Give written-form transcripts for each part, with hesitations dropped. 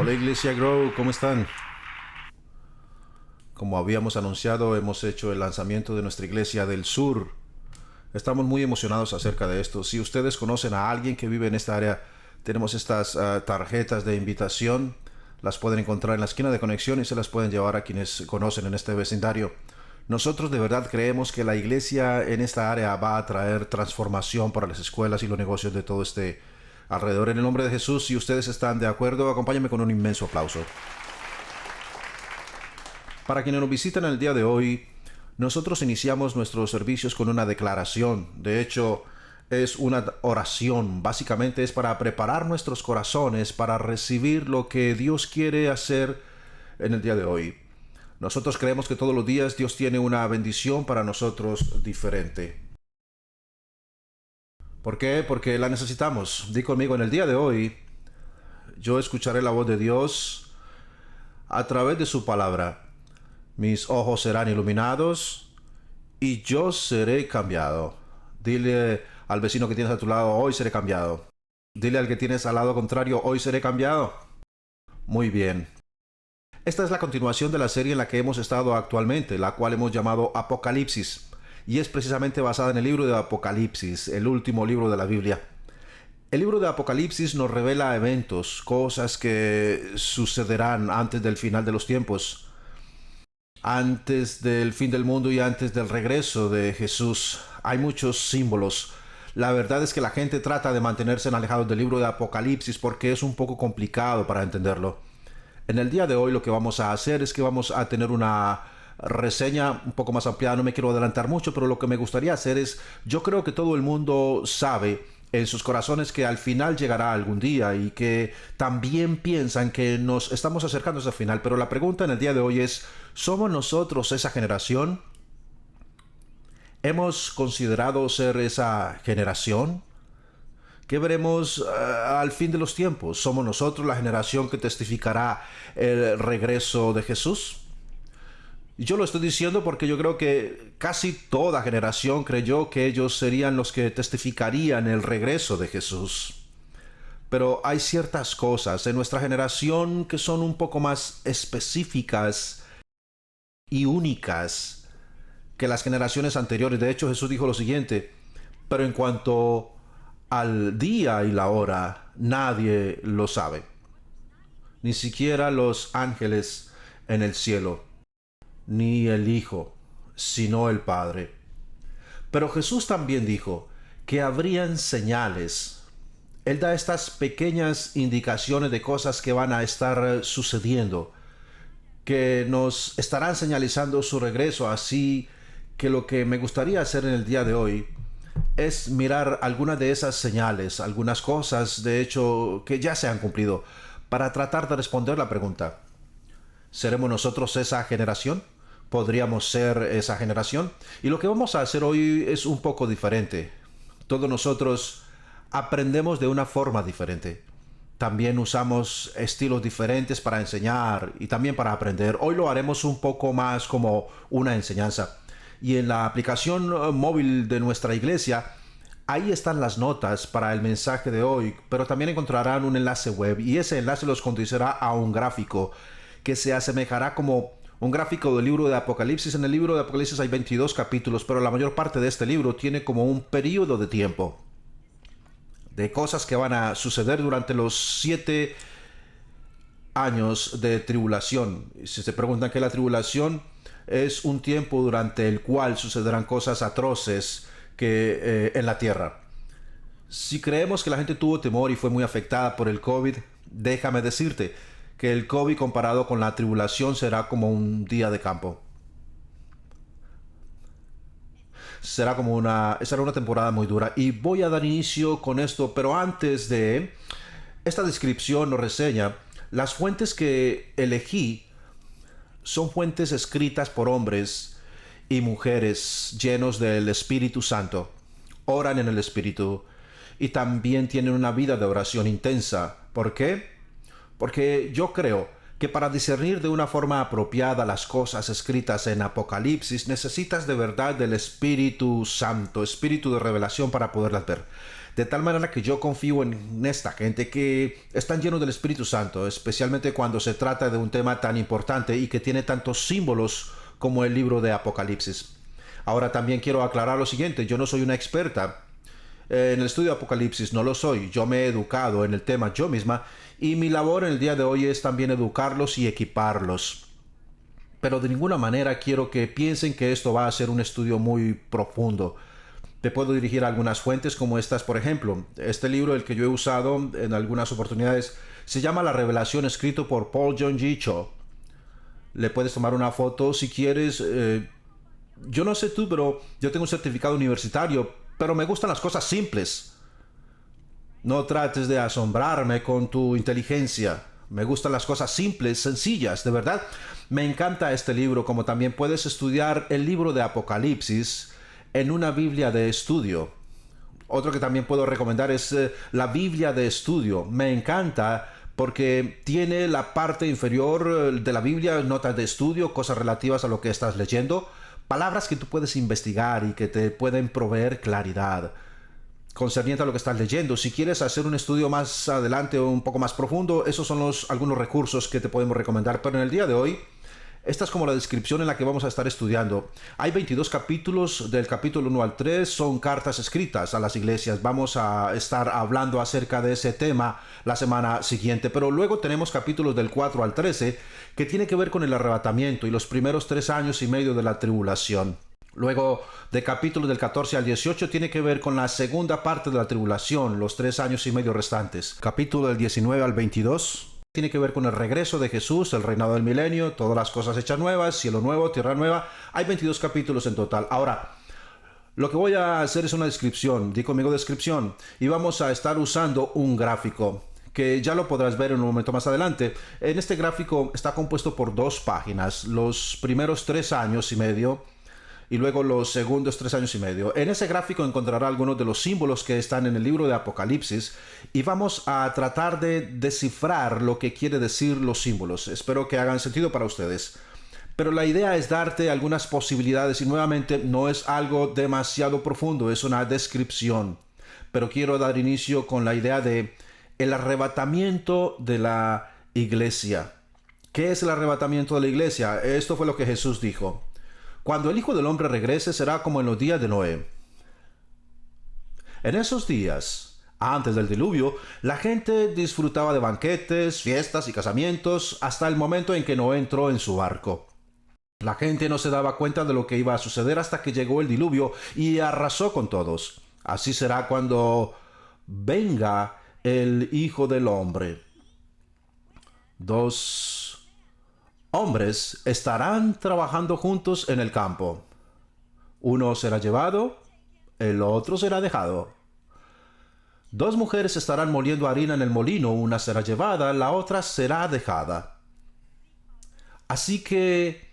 Hola Iglesia Grow, ¿cómo están? Como habíamos anunciado, hemos hecho el lanzamiento de nuestra iglesia del sur. Estamos muy emocionados acerca de esto. Si ustedes conocen a alguien que vive en esta área, tenemos estas tarjetas de invitación. Las pueden encontrar en la esquina de conexión y se las pueden llevar a quienes conocen en este vecindario. Nosotros de verdad creemos que la iglesia en esta área va a traer transformación para las escuelas y los negocios de todo este alrededor. En el nombre de Jesús, si ustedes están de acuerdo, acompáñenme con un inmenso aplauso. Para quienes nos visitan el día de hoy, nosotros iniciamos nuestros servicios con una declaración. De hecho, es una oración. Básicamente es para preparar nuestros corazones para recibir lo que Dios quiere hacer en el día de hoy. Nosotros creemos que todos los días Dios tiene una bendición para nosotros diferente. ¿Por qué? Porque la necesitamos. Di conmigo, en el día de hoy, yo escucharé la voz de Dios a través de su palabra. Mis ojos serán iluminados y yo seré cambiado. Dile al vecino que tienes a tu lado, hoy seré cambiado. Dile al que tienes al lado contrario, hoy seré cambiado. Muy bien. Esta es la continuación de la serie en la que hemos estado actualmente, la cual hemos llamado Apocalipsis. Y es precisamente basada en el libro de Apocalipsis, el último libro de la Biblia. El libro de Apocalipsis nos revela eventos, cosas que sucederán antes del final de los tiempos, antes del fin del mundo y antes del regreso de Jesús. Hay muchos símbolos. La verdad es que la gente trata de mantenerse alejados del libro de Apocalipsis porque es un poco complicado para entenderlo. En el día de hoy lo que vamos a hacer es que vamos a tener una reseña un poco más ampliada. No me quiero adelantar mucho, pero lo que me gustaría hacer es, yo creo que todo el mundo sabe en sus corazones que al final llegará algún día y que también piensan que nos estamos acercando a ese final. Pero la pregunta en el día de hoy es, ¿somos nosotros esa generación? ¿Hemos considerado ser esa generación? ¿Qué veremos al fin de los tiempos? ¿Somos nosotros la generación que testificará el regreso de Jesús? Yo lo estoy diciendo porque yo creo que casi toda generación creyó que ellos serían los que testificarían el regreso de Jesús. Pero hay ciertas cosas en nuestra generación que son un poco más específicas y únicas que las generaciones anteriores. De hecho, Jesús dijo lo siguiente: pero en cuanto al día y la hora, nadie lo sabe, ni siquiera los ángeles en el cielo, ni el Hijo, sino el Padre. Pero Jesús también dijo que habrían señales. Él da estas pequeñas indicaciones de cosas que van a estar sucediendo, que nos estarán señalizando su regreso. Así que lo que me gustaría hacer en el día de hoy es mirar algunas de esas señales, algunas cosas de hecho que ya se han cumplido, para tratar de responder la pregunta: ¿seremos nosotros esa generación? ¿Podríamos ser esa generación? Y lo que vamos a hacer hoy es un poco diferente. Todos nosotros aprendemos de una forma diferente. También usamos estilos diferentes para enseñar y también para aprender. Hoy lo haremos un poco más como una enseñanza. Y en la aplicación móvil de nuestra iglesia, ahí están las notas para el mensaje de hoy, pero también encontrarán un enlace web y ese enlace los conducirá a un gráfico que se asemejará como un gráfico del libro de Apocalipsis. En el libro de Apocalipsis hay 22 capítulos, pero la mayor parte de este libro tiene como un periodo de tiempo de cosas que van a suceder durante los 7 años de tribulación. Si se preguntan qué es la tribulación, es un tiempo durante el cual sucederán cosas atroces en la tierra. Si creemos que la gente tuvo temor y fue muy afectada por el COVID, déjame decirte que el COVID comparado con la tribulación será como un día de campo. Será una temporada muy dura y voy a dar inicio con esto, pero antes de esta descripción o reseña, las fuentes que elegí son fuentes escritas por hombres y mujeres llenos del Espíritu Santo. Oran en el Espíritu y también tienen una vida de oración intensa. ¿Por qué? Porque yo creo que para discernir de una forma apropiada las cosas escritas en Apocalipsis necesitas de verdad del Espíritu Santo, espíritu de revelación, para poderlas ver. De tal manera que yo confío en esta gente que están llenos del Espíritu Santo, especialmente cuando se trata de un tema tan importante y que tiene tantos símbolos como el libro de Apocalipsis. Ahora también quiero aclarar lo siguiente, yo no soy una experta en el estudio de Apocalipsis, no lo soy, yo me he educado en el tema yo misma y mi labor en el día de hoy es también educarlos y equiparlos. Pero de ninguna manera quiero que piensen que esto va a ser un estudio muy profundo. Te puedo dirigir a algunas fuentes como estas, por ejemplo. Este libro, el que yo he usado en algunas oportunidades, se llama La Revelación, escrito por Paul John G. Cho. Le puedes tomar una foto si quieres. Yo no sé tú, pero yo tengo un certificado universitario, pero me gustan las cosas simples. No trates de asombrarme con tu inteligencia. Me gustan las cosas simples, sencillas, de verdad. Me encanta este libro, como también puedes estudiar el libro de Apocalipsis en una Biblia de estudio. Otro que también puedo recomendar es la Biblia de estudio. Me encanta porque tiene la parte inferior de la Biblia, notas de estudio, cosas relativas a lo que estás leyendo, palabras que tú puedes investigar y que te pueden proveer claridad concerniente a lo que estás leyendo. Si quieres hacer un estudio más adelante o un poco más profundo, esos son algunos recursos que te podemos recomendar. Pero en el día de hoy, esta es como la descripción en la que vamos a estar estudiando. Hay 22 capítulos, del capítulo 1 al 3 son cartas escritas a las iglesias. Vamos a estar hablando acerca de ese tema la semana siguiente, pero luego tenemos capítulos del 4 al 13 que tiene que ver con el arrebatamiento y los primeros 3 años y medio de la tribulación. Luego, de capítulos del 14 al 18 tiene que ver con la segunda parte de la tribulación, los 3 años y medio restantes. Capítulo del 19 al 22 tiene que ver con el regreso de Jesús, el reinado del milenio, todas las cosas hechas nuevas, cielo nuevo, tierra nueva. Hay 22 capítulos en total. Ahora, lo que voy a hacer es una descripción, di conmigo descripción, y vamos a estar usando un gráfico que ya lo podrás ver en un momento más adelante. En este gráfico está compuesto por 2 páginas, los primeros 3 años y medio y luego los segundos 3 años y medio. En ese gráfico encontrará algunos de los símbolos que están en el libro de Apocalipsis y vamos a tratar de descifrar lo que quiere decir los símbolos. Espero que hagan sentido para ustedes. Pero la idea es darte algunas posibilidades y nuevamente no es algo demasiado profundo, es una descripción. Pero quiero dar inicio con la idea de el arrebatamiento de la iglesia. ¿Qué es el arrebatamiento de la iglesia? Esto fue lo que Jesús dijo. Cuando el Hijo del Hombre regrese será como en los días de Noé. En esos días, antes del diluvio, la gente disfrutaba de banquetes, fiestas y casamientos hasta el momento en que Noé entró en su barco. La gente no se daba cuenta de lo que iba a suceder hasta que llegó el diluvio y arrasó con todos. Así será cuando venga el Hijo del Hombre. 2 hombres estarán trabajando juntos en el campo. Uno será llevado, el otro será dejado. 2 mujeres estarán moliendo harina en el molino, una será llevada, la otra será dejada. Así que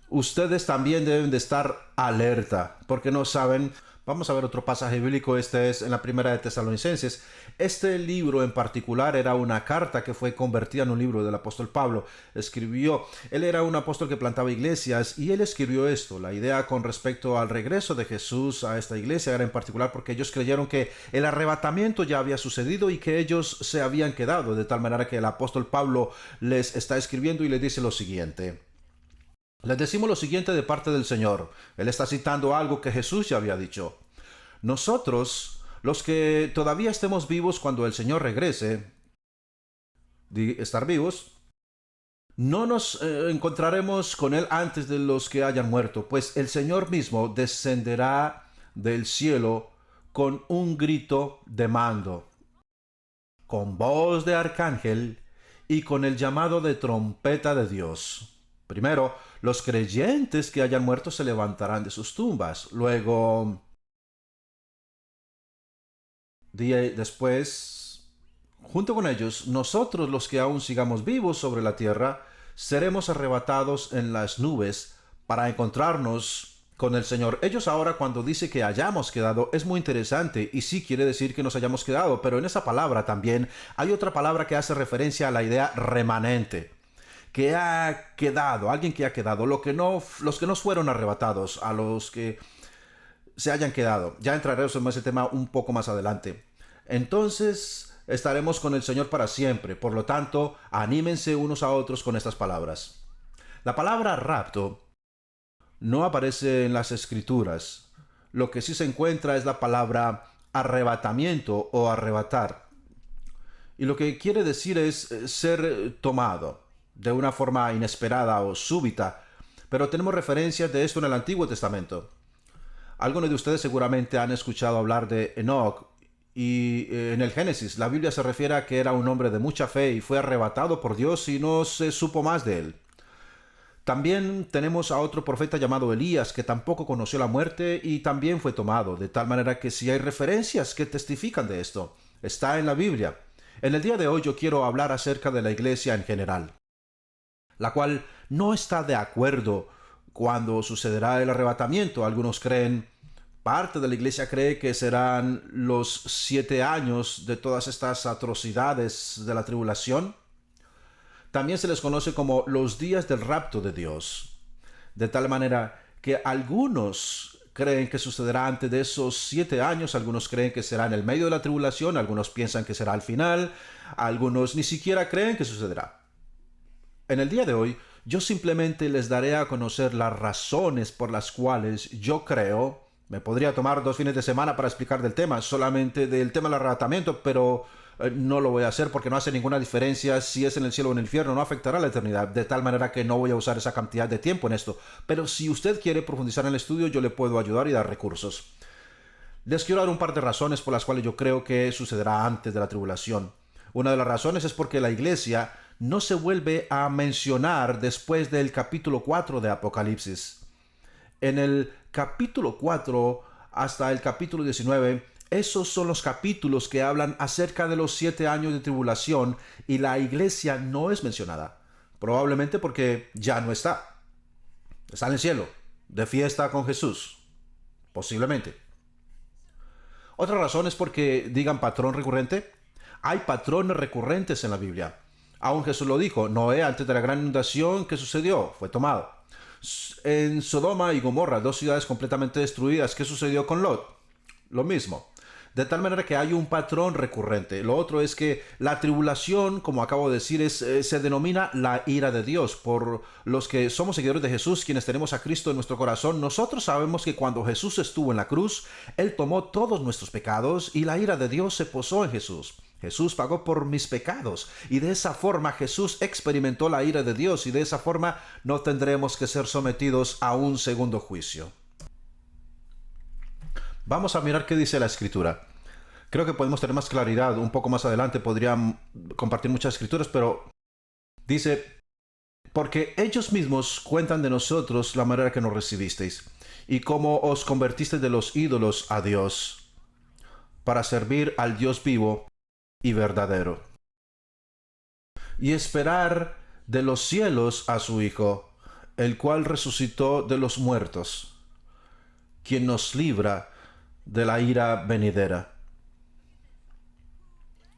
ustedes también deben de estar alerta, porque no saben. Vamos a ver otro pasaje bíblico, este es en la primera de Tesalonicenses. Este libro en particular era una carta que fue convertida en un libro del apóstol Pablo. Él era un apóstol que plantaba iglesias y él escribió esto. La idea con respecto al regreso de Jesús a esta iglesia era en particular porque ellos creyeron que el arrebatamiento ya había sucedido y que ellos se habían quedado, de tal manera que el apóstol Pablo les está escribiendo y les dice lo siguiente. Les decimos lo siguiente de parte del Señor. Él está citando algo que Jesús ya había dicho. Nosotros, los que todavía estemos vivos cuando el Señor regrese, estar vivos, no nos encontraremos con Él antes de los que hayan muerto, pues el Señor mismo descenderá del cielo con un grito de mando, con voz de arcángel y con el llamado de trompeta de Dios. Primero, los creyentes que hayan muerto se levantarán de sus tumbas. Luego, después, junto con ellos, nosotros los que aún sigamos vivos sobre la tierra, seremos arrebatados en las nubes para encontrarnos con el Señor. Ellos ahora cuando dice que hayamos quedado es muy interesante y sí quiere decir que nos hayamos quedado, pero en esa palabra también hay otra palabra que hace referencia a la idea remanente. Que ha quedado, alguien que ha quedado, los que no fueron arrebatados, a los que se hayan quedado. Ya entraremos en ese tema un poco más adelante. entonces estaremos con el Señor para siempre. Por lo tanto, anímense unos a otros con estas palabras. La palabra rapto no aparece en las Escrituras. Lo que sí se encuentra es la palabra arrebatamiento o arrebatar. Y lo que quiere decir es ser tomado de una forma inesperada o súbita. Pero tenemos referencias de esto en el Antiguo Testamento. Algunos de ustedes seguramente han escuchado hablar de Enoch. Y en el Génesis, la Biblia se refiere a que era un hombre de mucha fe y fue arrebatado por Dios y no se supo más de él. También tenemos a otro profeta llamado Elías, que tampoco conoció la muerte y también fue tomado, de tal manera que si hay referencias que testifican de esto, está en la Biblia. En el día de hoy yo quiero hablar acerca de la iglesia en general, la cual no está de acuerdo cuando sucederá el arrebatamiento. Algunos creen, parte de la iglesia cree que serán los 7 años de todas estas atrocidades de la tribulación. También se les conoce como los días del rapto de Dios. De tal manera que algunos creen que sucederá antes de esos 7 años, algunos creen que será en el medio de la tribulación, algunos piensan que será al final, algunos ni siquiera creen que sucederá. En el día de hoy, yo simplemente les daré a conocer las razones por las cuales yo creo. Me podría tomar 2 fines de semana para explicar del tema, solamente del tema del arrebatamiento, pero no lo voy a hacer porque no hace ninguna diferencia si es en el cielo o en el infierno, no afectará la eternidad, de tal manera que no voy a usar esa cantidad de tiempo en esto. Pero si usted quiere profundizar en el estudio, yo le puedo ayudar y dar recursos. Les quiero dar un par de razones por las cuales yo creo que sucederá antes de la tribulación. Una de las razones es porque la iglesia no se vuelve a mencionar después del capítulo 4 de Apocalipsis. En el capítulo 4 hasta el capítulo 19, esos son los capítulos que hablan acerca de los 7 años de tribulación y la iglesia no es mencionada. Probablemente porque ya no está. Está en el cielo, de fiesta con Jesús. Posiblemente. Otra razón es porque digan patrón recurrente. Hay patrones recurrentes en la Biblia. Aún Jesús lo dijo, Noé antes de la gran inundación que sucedió, fue tomado. En Sodoma y Gomorra, 2 ciudades completamente destruidas, ¿qué sucedió con Lot? Lo mismo. De tal manera que hay un patrón recurrente. Lo otro es que la tribulación, como acabo de decir, se denomina la ira de Dios. Por los que somos seguidores de Jesús, quienes tenemos a Cristo en nuestro corazón, nosotros sabemos que cuando Jesús estuvo en la cruz, Él tomó todos nuestros pecados y la ira de Dios se posó en Jesús. Jesús pagó por mis pecados y de esa forma Jesús experimentó la ira de Dios y de esa forma no tendremos que ser sometidos a un segundo juicio. Vamos a mirar qué dice la escritura. Creo que podemos tener más claridad. Un poco más adelante podrían compartir muchas escrituras, pero dice, porque ellos mismos cuentan de nosotros la manera que nos recibisteis y cómo os convertisteis de los ídolos a Dios para servir al Dios vivo y verdadero y esperar de los cielos a su Hijo, el cual resucitó de los muertos, quien nos libra de la ira venidera,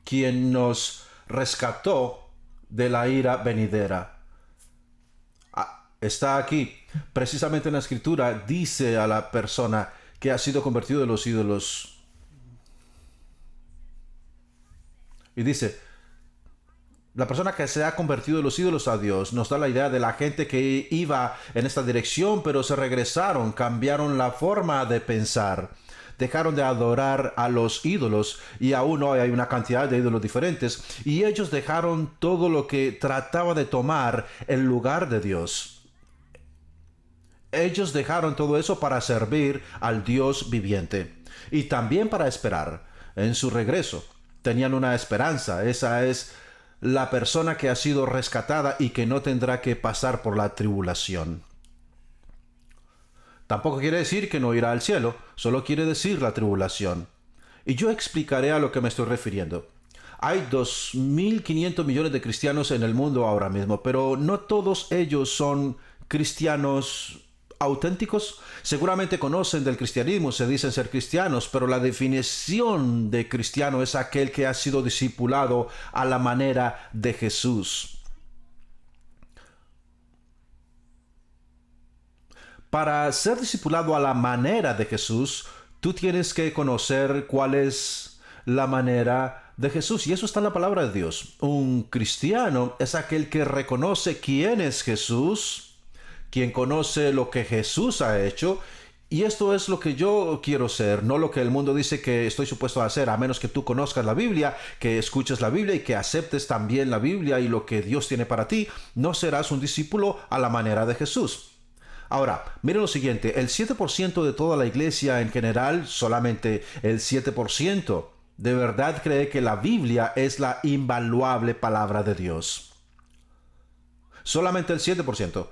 quien nos rescató de la ira venidera. Está aquí, precisamente en la escritura, dice a la persona que ha sido convertido de los ídolos. Y dice, la persona que se ha convertido de los ídolos a Dios nos da la idea de la gente que iba en esta dirección, pero se regresaron, cambiaron la forma de pensar. Dejaron de adorar a los ídolos y aún hoy hay una cantidad de ídolos diferentes y ellos dejaron todo lo que trataba de tomar el lugar de Dios. Ellos dejaron todo eso para servir al Dios viviente y también para esperar en su regreso. Tenían una esperanza, esa es la persona que ha sido rescatada y que no tendrá que pasar por la tribulación. Tampoco quiere decir que no irá al cielo, solo quiere decir la tribulación. Y yo explicaré a lo que me estoy refiriendo. Hay 2.500 millones de cristianos en el mundo ahora mismo, pero no todos ellos son cristianos auténticos. Seguramente conocen del cristianismo, se dicen ser cristianos, pero la definición de cristiano es aquel que ha sido discipulado a la manera de Jesús. Para ser discipulado a la manera de Jesús, tú tienes que conocer cuál es la manera de Jesús. Y eso está en la palabra de Dios. Un cristiano es aquel que reconoce quién es Jesús, quien conoce lo que Jesús ha hecho. Y esto es lo que yo quiero ser, no lo que el mundo dice que estoy supuesto a hacer, a menos que tú conozcas la Biblia, que escuches la Biblia y que aceptes también la Biblia y lo que Dios tiene para ti. No serás un discípulo a la manera de Jesús. Ahora, miren lo siguiente, el 7% de toda la iglesia en general, solamente el 7%, de verdad cree que la Biblia es la invaluable palabra de Dios. Solamente el 7%.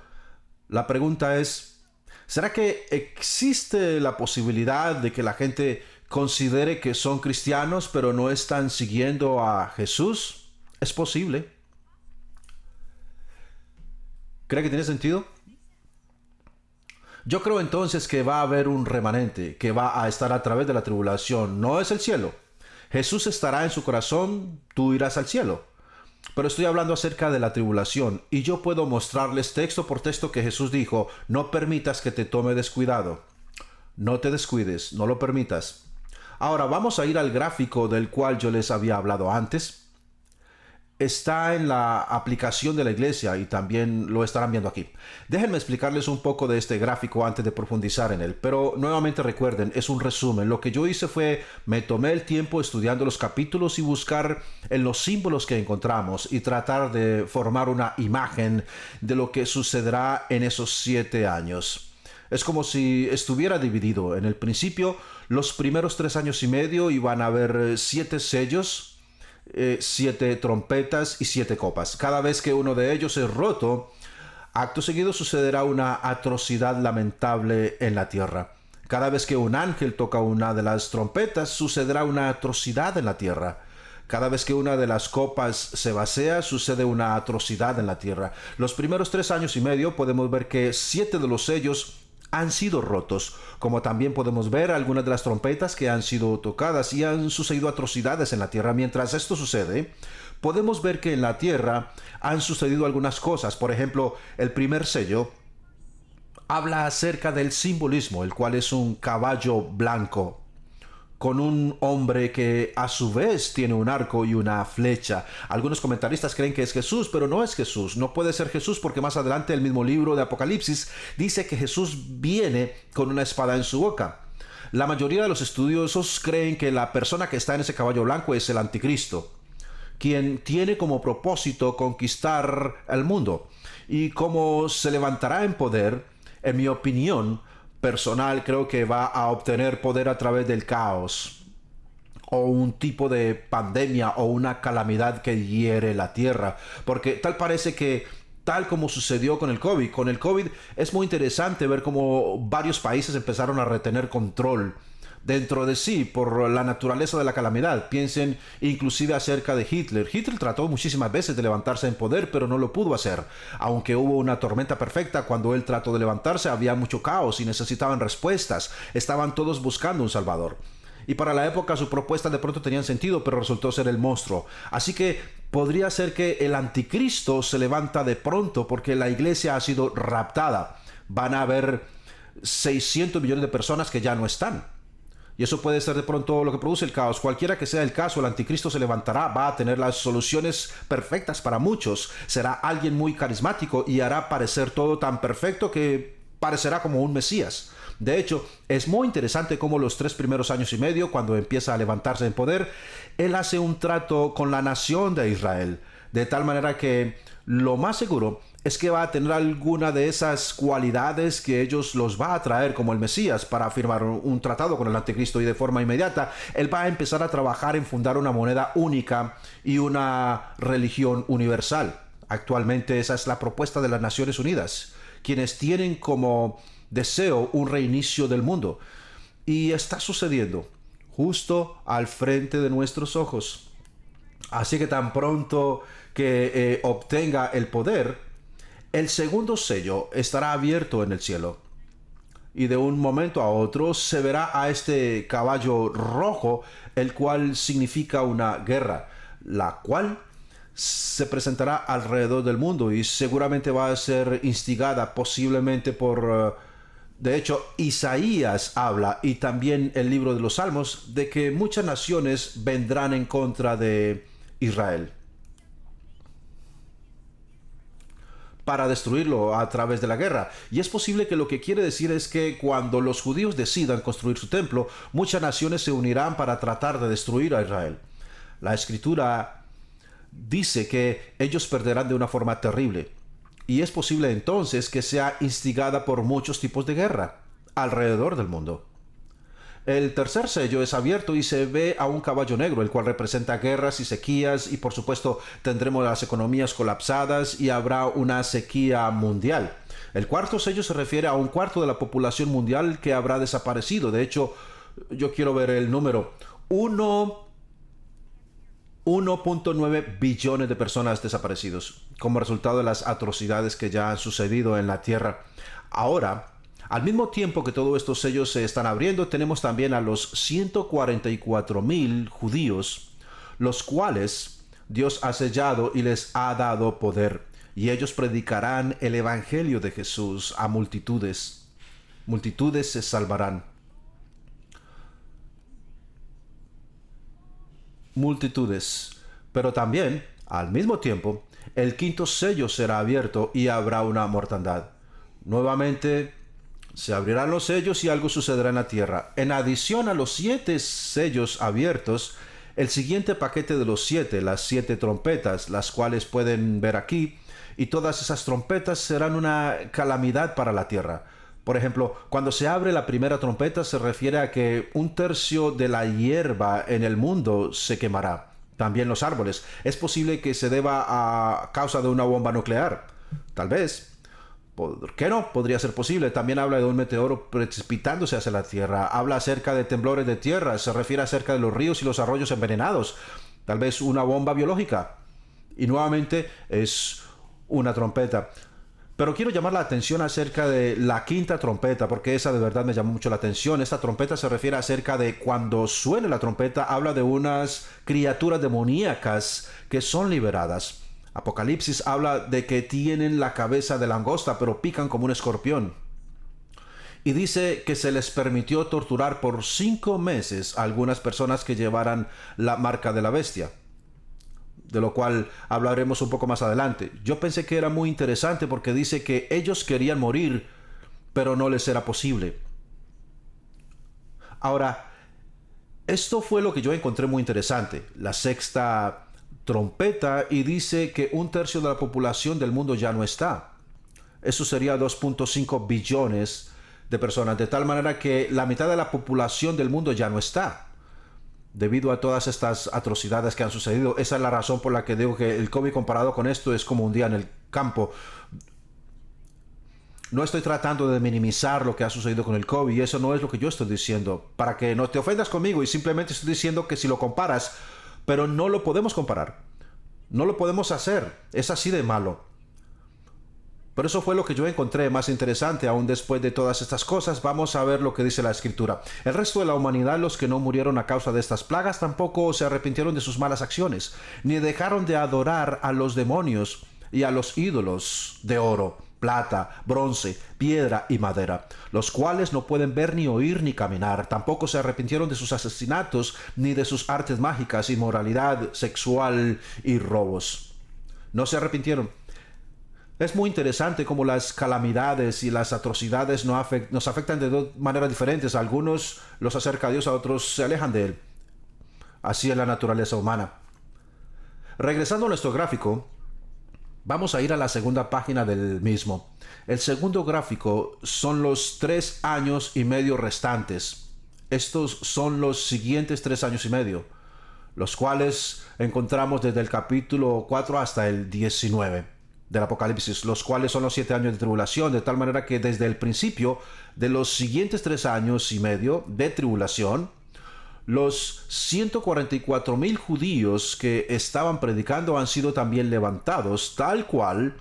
La pregunta es, ¿será que existe la posibilidad de que la gente considere que son cristianos pero no están siguiendo a Jesús? Es posible. ¿Cree que tiene sentido? Yo creo entonces que va a haber un remanente que va a estar a través de la tribulación. No es el cielo. Jesús estará en su corazón, tú irás al cielo. Pero estoy hablando acerca de la tribulación y yo puedo mostrarles texto por texto que Jesús dijo, no permitas que te tome descuidado. No te descuides, no lo permitas. Ahora vamos a ir al gráfico del cual yo les había hablado antes. Está en la aplicación de la iglesia y también lo estarán viendo aquí. Déjenme explicarles un poco de este gráfico antes de profundizar en él, pero nuevamente recuerden, es un resumen. Lo que yo hice fue, me tomé el tiempo estudiando los capítulos y buscar en los símbolos que encontramos y tratar de formar una imagen de lo que sucederá en esos 7 años. Es como si estuviera dividido. En el principio, los primeros 3 años y medio iban a haber 7 sellos, 7 trompetas y 7 copas. Cada vez que uno de ellos es roto, acto seguido sucederá una atrocidad lamentable en la tierra. Cada vez que un ángel toca una de las trompetas, sucederá una atrocidad en la tierra. Cada vez que una de las copas se vacía, sucede una atrocidad en la tierra. Los primeros 3 años y medio podemos ver que 7 de los sellos han sido rotos, como también podemos ver algunas de las trompetas que han sido tocadas y han sucedido atrocidades en la tierra. Mientras esto sucede, podemos ver que en la tierra han sucedido algunas cosas. Por ejemplo, el primer sello habla acerca del simbolismo, el cual es un caballo blanco con un hombre que a su vez tiene un arco y una flecha. Algunos comentaristas creen que es Jesús, pero no es Jesús. No puede ser Jesús porque más adelante el mismo libro de Apocalipsis dice que Jesús viene con una espada en su boca. La mayoría de los estudiosos creen que la persona que está en ese caballo blanco es el anticristo, quien tiene como propósito conquistar el mundo. Y como se levantará en poder, en mi opinión personal, creo que va a obtener poder a través del caos o un tipo de pandemia o una calamidad que hiere la tierra, porque tal parece que tal como sucedió con el COVID es muy interesante ver cómo varios países empezaron a retener control dentro de sí por la naturaleza de la calamidad. Piensen inclusive acerca de Hitler. Hitler trató muchísimas veces de levantarse en poder, pero no lo pudo hacer. Aunque hubo una tormenta perfecta cuando él trató de levantarse, había mucho caos y necesitaban respuestas. Estaban todos buscando un salvador. Y para la época su propuesta de pronto tenía sentido, pero resultó ser el monstruo. Así que podría ser que el anticristo se levanta de pronto porque la iglesia ha sido raptada. Van a haber 600 millones de personas que ya no están. Y eso puede ser de pronto lo que produce el caos. Cualquiera que sea el caso, el anticristo se levantará, va a tener las soluciones perfectas para muchos. Será alguien muy carismático y hará parecer todo tan perfecto que parecerá como un Mesías. De hecho, es muy interesante cómo los 3 primeros años y medio, cuando empieza a levantarse en poder, él hace un trato con la nación de Israel. De tal manera que lo más seguro es que va a tener alguna de esas cualidades que ellos los va a traer como el Mesías para firmar un tratado con el anticristo, y de forma inmediata él va a empezar a trabajar en fundar una moneda única y una religión universal. Actualmente esa es la propuesta de las Naciones Unidas, quienes tienen como deseo un reinicio del mundo, y está sucediendo justo al frente de nuestros ojos. Así que tan pronto que obtenga el poder, el segundo sello estará abierto en el cielo. Y de un momento a otro se verá a este caballo rojo, el cual significa una guerra, la cual se presentará alrededor del mundo y seguramente va a ser instigada posiblemente por De hecho, Isaías habla, y también el libro de los Salmos, de que muchas naciones vendrán en contra de Israel para destruirlo a través de la guerra. Y es posible que lo que quiere decir es que cuando los judíos decidan construir su templo, muchas naciones se unirán para tratar de destruir a Israel. La escritura dice que ellos perderán de una forma terrible. Y es posible entonces que sea instigada por muchos tipos de guerra alrededor del mundo. El tercer sello es abierto y se ve a un caballo negro, el cual representa guerras y sequías, y por supuesto tendremos las economías colapsadas y habrá una sequía mundial. El cuarto sello se refiere a un cuarto de la población mundial que habrá desaparecido. De hecho, yo quiero ver el número. 1.9 billones de personas desaparecidos como resultado de las atrocidades que ya han sucedido en la tierra. Ahora, al mismo tiempo que todos estos sellos se están abriendo, tenemos también a los 144,000 judíos, los cuales Dios ha sellado y les ha dado poder, y ellos predicarán el evangelio de Jesús a multitudes. Multitudes se salvarán. Multitudes. Pero también, al mismo tiempo, el quinto sello será abierto y habrá una mortandad. Nuevamente, se abrirán los sellos y algo sucederá en la tierra. En adición a los 7 sellos abiertos, el siguiente paquete de los 7, las 7 trompetas, las cuales pueden ver aquí, y todas esas trompetas serán una calamidad para la tierra. Por ejemplo, cuando se abre la primera trompeta se refiere a que 1/3 de la hierba en el mundo se quemará. También los árboles. Es posible que se deba a causa de una bomba nuclear. Tal vez. ¿Por qué no? Podría ser posible. También habla de un meteoro precipitándose hacia la Tierra. Habla acerca de temblores de tierra. Se refiere acerca de los ríos y los arroyos envenenados. Tal vez una bomba biológica. Y nuevamente es una trompeta. Pero quiero llamar la atención acerca de la quinta trompeta, porque esa de verdad me llamó mucho la atención. Esta trompeta se refiere acerca de cuando suene la trompeta, habla de unas criaturas demoníacas que son liberadas. Apocalipsis habla de que tienen la cabeza de langosta, pero pican como un escorpión. Y dice que se les permitió torturar por 5 meses a algunas personas que llevaran la marca de la bestia, de lo cual hablaremos un poco más adelante. Yo pensé que era muy interesante porque dice que ellos querían morir, pero no les era posible. Ahora, esto fue lo que yo encontré muy interesante. La sexta trompeta, y dice que 1/3 de la población del mundo ya no está. Eso sería 2.5 billones de personas, de tal manera que la mitad de la población del mundo ya no está, debido a todas estas atrocidades que han sucedido. Esa es la razón por la que digo que el COVID comparado con esto es como un día en el campo. No estoy tratando de minimizar lo que ha sucedido con el COVID, y eso no es lo que yo estoy diciendo, para que no te ofendas conmigo, y simplemente estoy diciendo que si lo comparas, pero no lo podemos comparar. No lo podemos hacer. Es así de malo. Pero eso fue lo que yo encontré más interesante. Aún después de todas estas cosas, vamos a ver lo que dice la escritura. El resto de la humanidad, los que no murieron a causa de estas plagas, tampoco se arrepintieron de sus malas acciones, ni dejaron de adorar a los demonios y a los ídolos de oro, plata, bronce, piedra y madera, los cuales no pueden ver ni oír ni caminar. Tampoco se arrepintieron de sus asesinatos, ni de sus artes mágicas, inmoralidad sexual y robos. No se arrepintieron. Es muy interesante cómo las calamidades y las atrocidades nos afectan de dos maneras diferentes. A algunos los acerca a Dios, a otros se alejan de Él. Así es la naturaleza humana. Regresando a nuestro gráfico, vamos a ir a la segunda página del mismo. El segundo gráfico son los 3 años y medio restantes. Estos son los siguientes 3 años y medio, los cuales encontramos desde el capítulo 4 hasta el 19 del Apocalipsis, los cuales son los 7 años de tribulación, de tal manera que desde el principio de los siguientes 3 años y medio de tribulación, los 144,000 judíos que estaban predicando han sido también levantados, tal cual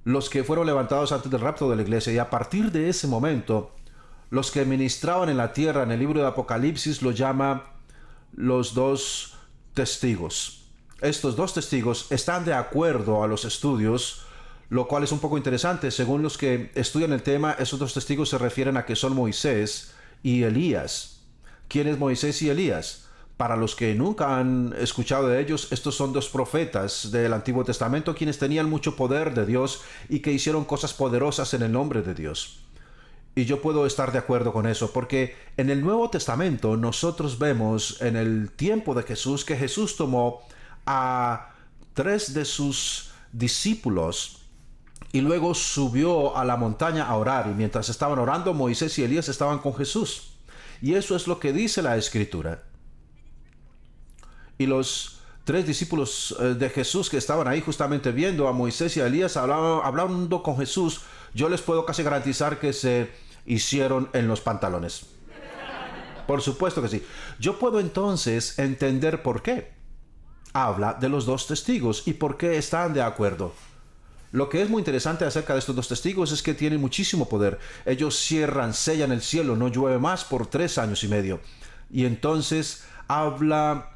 los que fueron levantados antes del rapto de la iglesia. Y a partir de ese momento, los que ministraban en la tierra, en el libro de Apocalipsis, lo llama los 2 testigos. Estos 2 testigos están de acuerdo a los estudios, lo cual es un poco interesante. Según los que estudian el tema, esos dos testigos se refieren a que son Moisés y Elías. ¿Quién es Moisés y Elías? Para los que nunca han escuchado de ellos, estos son dos profetas del Antiguo Testamento quienes tenían mucho poder de Dios y que hicieron cosas poderosas en el nombre de Dios. Y yo puedo estar de acuerdo con eso, porque en el Nuevo Testamento nosotros vemos en el tiempo de Jesús que Jesús tomó a 3 de sus discípulos y luego subió a la montaña a orar. Y mientras estaban orando, Moisés y Elías estaban con Jesús. Y eso es lo que dice la Escritura. Y los 3 discípulos de Jesús que estaban ahí justamente viendo a Moisés y a Elías hablando con Jesús, yo les puedo casi garantizar que se hicieron en los pantalones. Por supuesto que sí. Yo puedo entonces entender por qué habla de los dos testigos y por qué están de acuerdo. Lo que es muy interesante acerca de estos dos testigos es que tienen muchísimo poder. Ellos cierran, sellan el cielo, no llueve más por 3 años y medio. Y entonces habla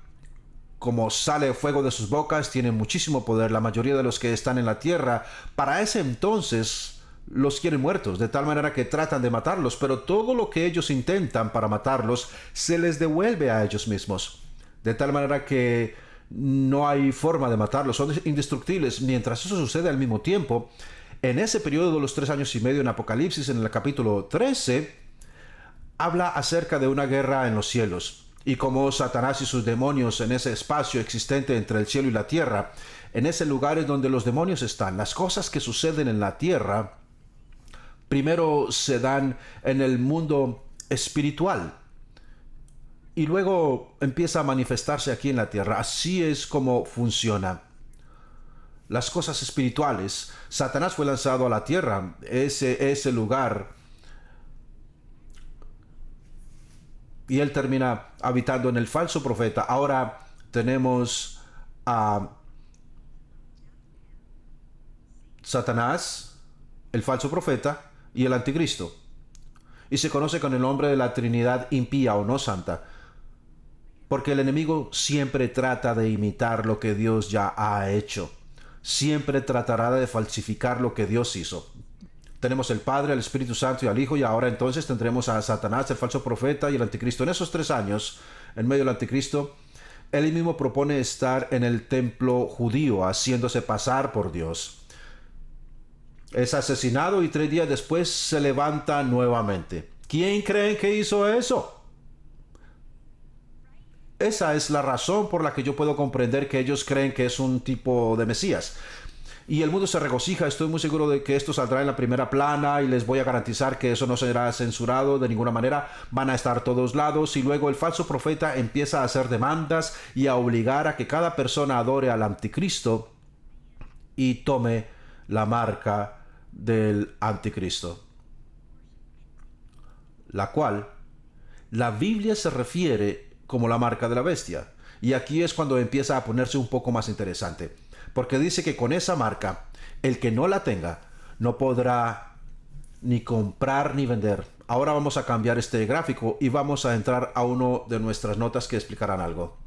como sale fuego de sus bocas, tienen muchísimo poder. La mayoría de los que están en la tierra, para ese entonces, los quieren muertos, de tal manera que tratan de matarlos, pero todo lo que ellos intentan para matarlos, se les devuelve a ellos mismos. De tal manera que no hay forma de matarlos, son indestructibles. Mientras eso sucede al mismo tiempo, en ese periodo de los 3 años y medio en Apocalipsis, en el capítulo 13, habla acerca de una guerra en los cielos. Y como Satanás y sus demonios en ese espacio existente entre el cielo y la tierra, en ese lugar es donde los demonios están. Las cosas que suceden en la tierra, primero se dan en el mundo espiritual. Y luego empieza a manifestarse aquí en la tierra. Así es como funciona. Las cosas espirituales. Satanás fue lanzado a la tierra. Ese lugar. Y él termina habitando en el falso profeta. Ahora tenemos a Satanás, el falso profeta y el anticristo. Y se conoce con el nombre de la Trinidad impía o no santa. Porque el enemigo siempre trata de imitar lo que Dios ya ha hecho. Siempre tratará de falsificar lo que Dios hizo. Tenemos el Padre, el Espíritu Santo y al Hijo, y ahora entonces tendremos a Satanás, el falso profeta y el anticristo. En esos 3 años, en medio del anticristo, él mismo propone estar en el templo judío, haciéndose pasar por Dios. Es asesinado y 3 días después se levanta nuevamente. ¿Quién creen que hizo eso? Esa es la razón por la que yo puedo comprender que ellos creen que es un tipo de Mesías. Y el mundo se regocija. Estoy muy seguro de que esto saldrá en la primera plana y les voy a garantizar que eso no será censurado de ninguna manera. Van a estar todos lados y luego el falso profeta empieza a hacer demandas y a obligar a que cada persona adore al anticristo y tome la marca del anticristo, la cual la Biblia se refiere como la marca de la bestia. Y aquí es cuando empieza a ponerse un poco más interesante. Porque dice que con esa marca, el que no la tenga, no podrá ni comprar ni vender. Ahora vamos a cambiar este gráfico y vamos a entrar a uno de nuestras notas que explicarán algo.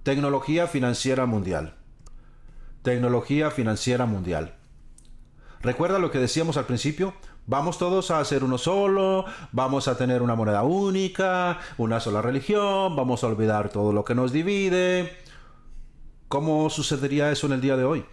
Tecnología financiera mundial. Tecnología financiera mundial. ¿Recuerda lo que decíamos al principio? Vamos todos a hacer uno solo, vamos a tener una moneda única, una sola religión, vamos a olvidar todo lo que nos divide. ¿Cómo sucedería eso en el día de hoy?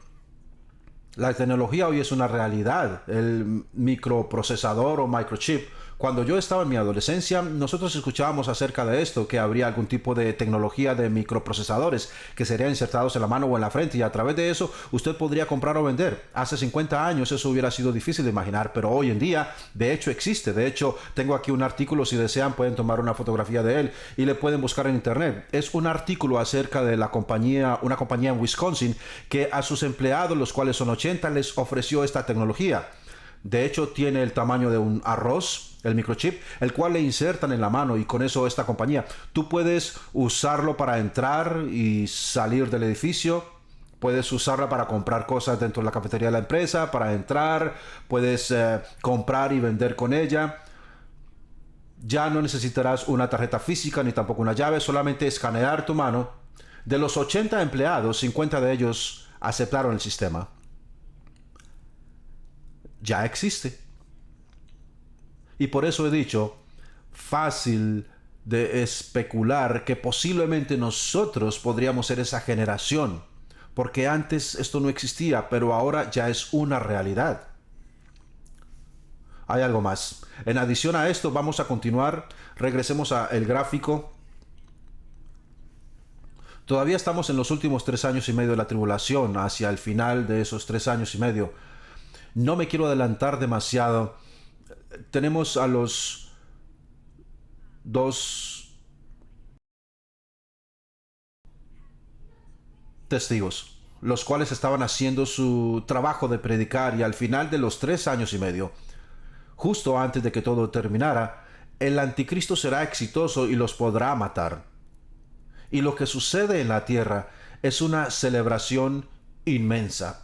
La tecnología hoy es una realidad, el microprocesador o microchip. Cuando yo estaba en mi adolescencia, nosotros escuchábamos acerca de esto, que habría algún tipo de tecnología de microprocesadores que serían insertados en la mano o en la frente y a través de eso usted podría comprar o vender. Hace 50 años eso hubiera sido difícil de imaginar, pero hoy en día de hecho existe. De hecho, tengo aquí un artículo, si desean pueden tomar una fotografía de él y le pueden buscar en internet. Es un artículo acerca de una compañía en Wisconsin que a sus empleados, los cuales son 80, les ofreció esta tecnología. De hecho, tiene el tamaño de un arroz, el microchip, el cual le insertan en la mano y con eso esta compañía. Tú puedes usarlo para entrar y salir del edificio. Puedes usarla para comprar cosas dentro de la cafetería de la empresa, para entrar. Puedes comprar y vender con ella. Ya no necesitarás una tarjeta física ni tampoco una llave, solamente escanear tu mano. De los 80 empleados, 50 de ellos aceptaron el sistema. ya existe. Y por eso he dicho, fácil de especular que posiblemente nosotros podríamos ser esa generación, porque antes esto no existía, pero ahora ya es una realidad. Hay algo más. En adición a esto, vamos a continuar. Regresemos al gráfico. Todavía estamos en los últimos 3 años y medio de la tribulación, hacia el final de esos 3 años y medio. No me quiero adelantar demasiado. Tenemos a los dos testigos, los cuales estaban haciendo su trabajo de predicar, y al final de los 3 años y medio, justo antes de que todo terminara, el anticristo será exitoso y los podrá matar. Y lo que sucede en la tierra es una celebración inmensa.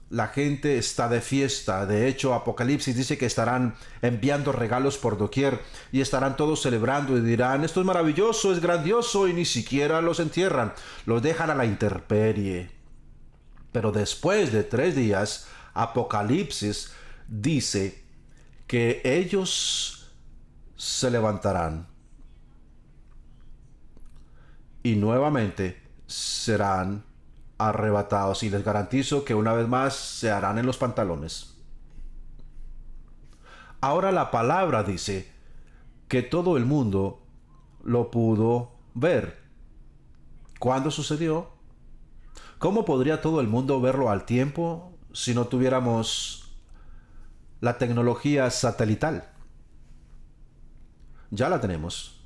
La gente está de fiesta. De hecho, Apocalipsis dice que estarán enviando regalos por doquier y estarán todos celebrando y dirán: esto es maravilloso, es grandioso, y ni siquiera los entierran, los dejan a la intemperie. Pero después de 3 días, Apocalipsis dice que ellos se levantarán y nuevamente serán arrebatados, y les garantizo que una vez más se harán en los pantalones. Ahora la palabra dice que todo el mundo lo pudo ver. ¿Cuándo sucedió? ¿Cómo podría todo el mundo verlo al tiempo si no tuviéramos la tecnología satelital? Ya la tenemos.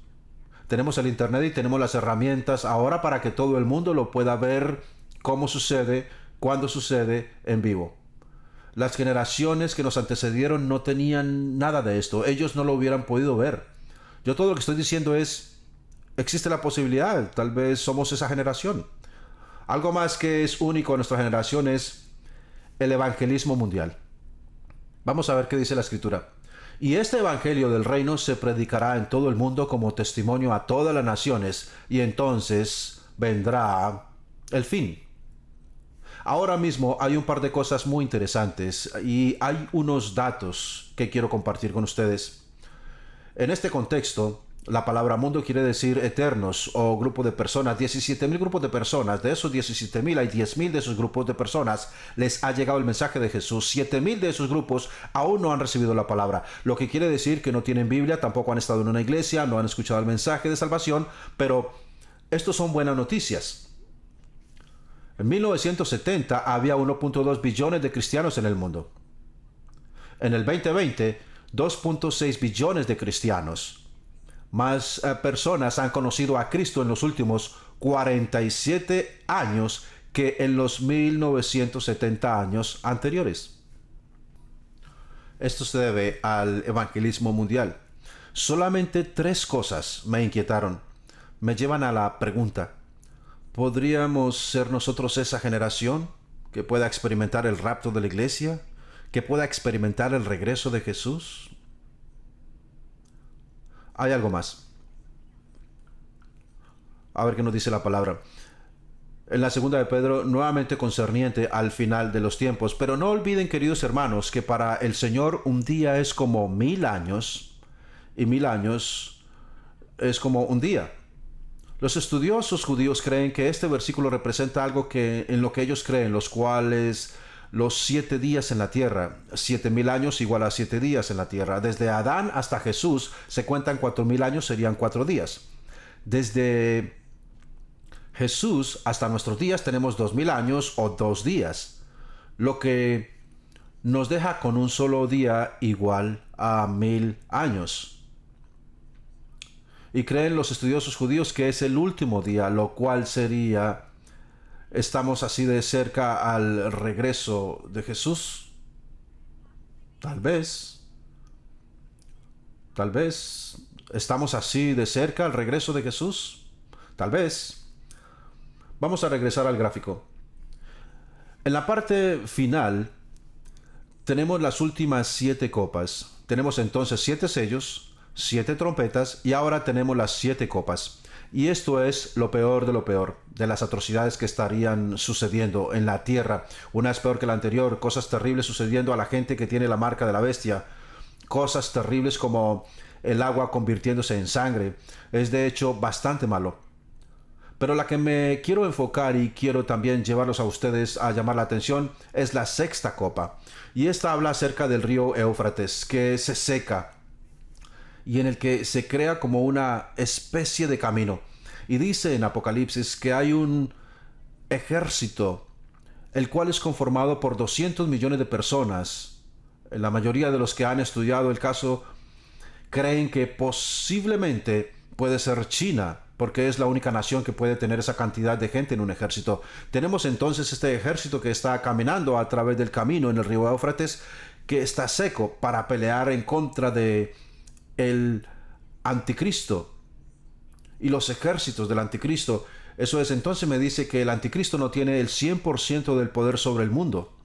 Tenemos el internet y tenemos las herramientas ahora para que todo el mundo lo pueda ver, cómo sucede, cuándo sucede, en vivo. Las generaciones que nos antecedieron no tenían nada de esto. Ellos no lo hubieran podido ver. Yo todo lo que estoy diciendo es, existe la posibilidad, tal vez somos esa generación. Algo más que es único en nuestra generación es el evangelismo mundial. Vamos a ver qué dice la Escritura. Y este evangelio del reino se predicará en todo el mundo como testimonio a todas las naciones, y entonces vendrá el fin. Ahora mismo hay un par de cosas muy interesantes y hay unos datos que quiero compartir con ustedes. En este contexto, la palabra mundo quiere decir eternos o grupo de personas. 17,000 grupos de personas. De esos 17,000 hay 10,000 de esos grupos de personas les ha llegado el mensaje de Jesús. 7,000 de esos grupos aún no han recibido la palabra, lo que quiere decir que no tienen Biblia, tampoco han estado en una iglesia, no han escuchado el mensaje de salvación. Pero estos son buenas noticias. En 1970 había 1.2 billones de cristianos en el mundo. En el 2020, 2.6 billones de cristianos. Más personas han conocido a Cristo en los últimos 47 años que en los 1970 años anteriores. Esto se debe al evangelismo mundial. Solamente 3 cosas me inquietaron. Me llevan a la pregunta: ¿podríamos ser nosotros esa generación que pueda experimentar el rapto de la iglesia? ¿Que pueda experimentar el regreso de Jesús? Hay algo más. A ver qué nos dice la palabra. En la segunda de Pedro, nuevamente concerniente al final de los tiempos. Pero no olviden, queridos hermanos, que para el Señor un día es como 1000 años, y 1000 años es como un día. Los estudiosos judíos creen que este versículo representa algo que en lo que ellos creen, los cuales los 7 días en la tierra, 7,000 años igual a 7 días en la tierra. Desde Adán hasta Jesús se cuentan 4,000 años, serían 4 días. Desde Jesús hasta nuestros días tenemos 2,000 años o 2 días, lo que nos deja con un solo día igual a 1000 años. Y creen los estudiosos judíos que es el último día, lo cual sería: ¿estamos así de cerca al regreso de Jesús? Tal vez. Tal vez. ¿Estamos así de cerca al regreso de Jesús? Tal vez. Vamos a regresar al gráfico. En la parte final tenemos las últimas 7 copas. Tenemos entonces 7 sellos, 7 trompetas, y ahora tenemos las 7 copas. Y esto es lo peor de lo peor, de las atrocidades que estarían sucediendo en la tierra. Una es peor que la anterior, cosas terribles sucediendo a la gente que tiene la marca de la bestia. Cosas terribles como el agua convirtiéndose en sangre. Es de hecho bastante malo. Pero la que me quiero enfocar y quiero también llevarlos a ustedes a llamar la atención es la sexta copa. Y esta habla acerca del río Éufrates, que se seca y en el que se crea como una especie de camino. Y dice en Apocalipsis que hay un ejército, el cual es conformado por 200 millones de personas. La mayoría de los que han estudiado el caso creen que posiblemente puede ser China, porque es la única nación que puede tener esa cantidad de gente en un ejército. Tenemos entonces este ejército que está caminando a través del camino en el río Éufrates, que está seco para pelear en contra de el anticristo y los ejércitos del anticristo. Eso es, entonces me dice que el anticristo no tiene el 100% del poder sobre el mundo,